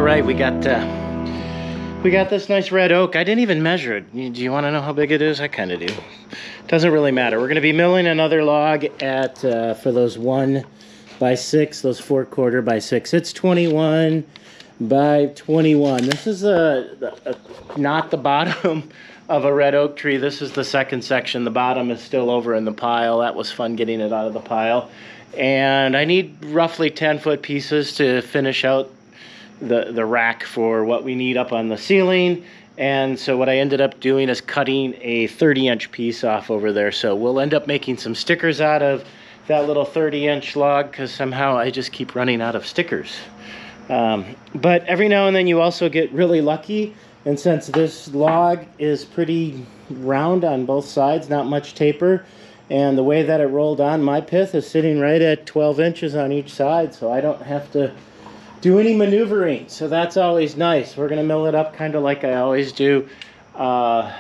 All right, we got this nice red oak. I didn't even measure it. Do you want to know how big it is? I kind of do. Doesn't really matter. We're going to be milling another log at for those 1 by 6, those 4/4 by 6. It's 21 by 21. This is not the bottom of a red oak tree. This is the second section. The bottom is still over in the pile. That was fun getting it out of the pile. And I need roughly 10-foot pieces to finish out the rack for what we need up on the ceiling. And so what I ended up doing is cutting a 30-inch piece off over there. So we'll end up making some stickers out of that little 30-inch log, because somehow I just keep running out of stickers. But every now and then you also get really lucky. And since this log is pretty round on both sides, not much taper, and the way that it rolled on, my pith is sitting right at 12 inches on each side, so I don't have to do any maneuvering. So that's always nice. We're gonna mill it up kind of like I always do. I'm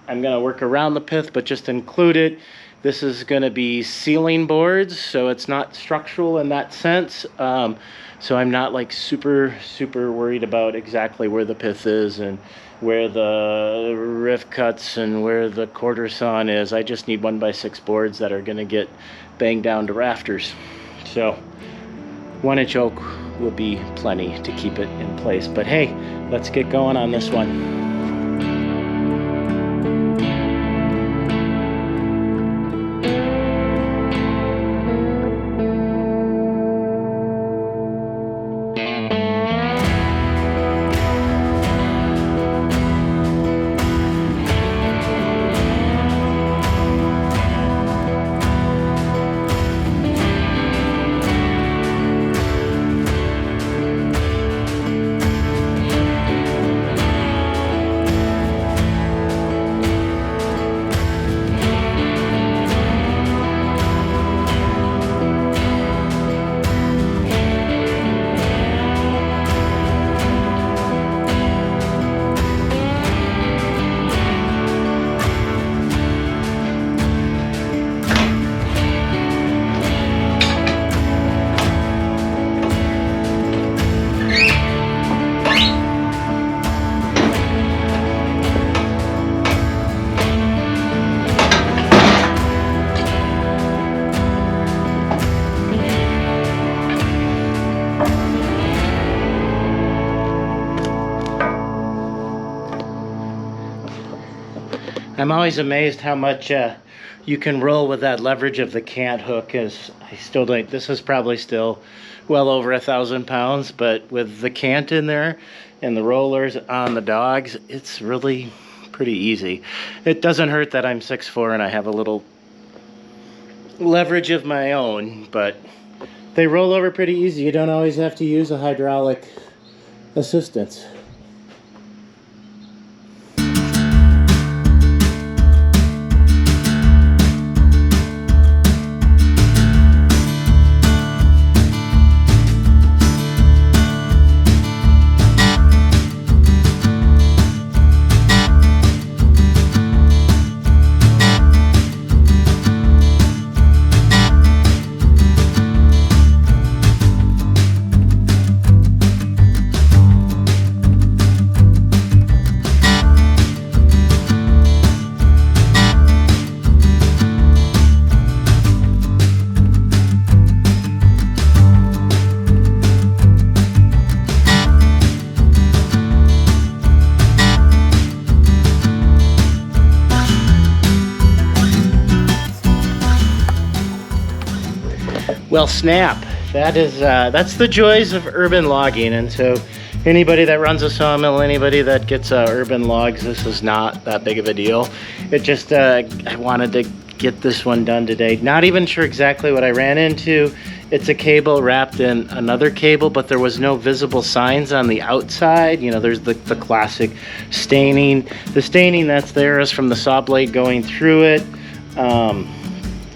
gonna work around the pith, but just include it. This is gonna be ceiling boards, so it's not structural in that sense. So I'm not like super worried about exactly where the pith is and where the rift cuts and where the quarter sawn is. I just need 1 by 6 boards that are gonna get banged down to rafters. So 1-inch oak will be plenty to keep it in place. But hey, let's get going on this one. I'm always amazed how much you can roll with that leverage of the cant hook. As I still don't, this is probably still well over 1,000 pounds, but with the cant in there and the rollers on the dogs, it's really pretty easy. It doesn't hurt that I'm 6'4" and I have a little leverage of my own, but they roll over pretty easy. You don't always have to use a hydraulic assistance. Well, snap. That's the joys of urban logging. And so anybody that runs a sawmill, anybody that gets urban logs, this is not that big of a deal. It just, I wanted to get this one done today. Not even sure exactly what I ran into. It's a cable wrapped in another cable, but there was no visible signs on the outside. You know, there's the classic staining. The staining that's there is from the saw blade going through it.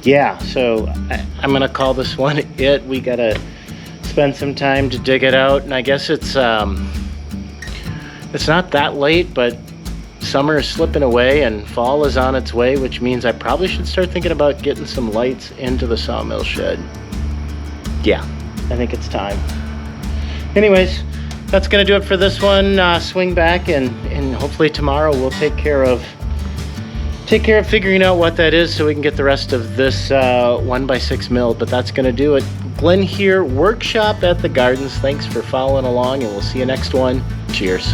Yeah, so I'm gonna call this one it. We gotta spend some time to dig it out, and I guess it's not that late, but summer is slipping away and fall is on its way, which means I probably should start thinking about getting some lights into the sawmill shed. Yeah, I think it's time. Anyways, that's going to do it for this one. Swing back, and hopefully tomorrow we'll take care of figuring out what that is so we can get the rest of this 1x6 milled. But that's going to do it. Glenn here, Workshop at the Gardens. Thanks for following along, and we'll see you next one. Cheers.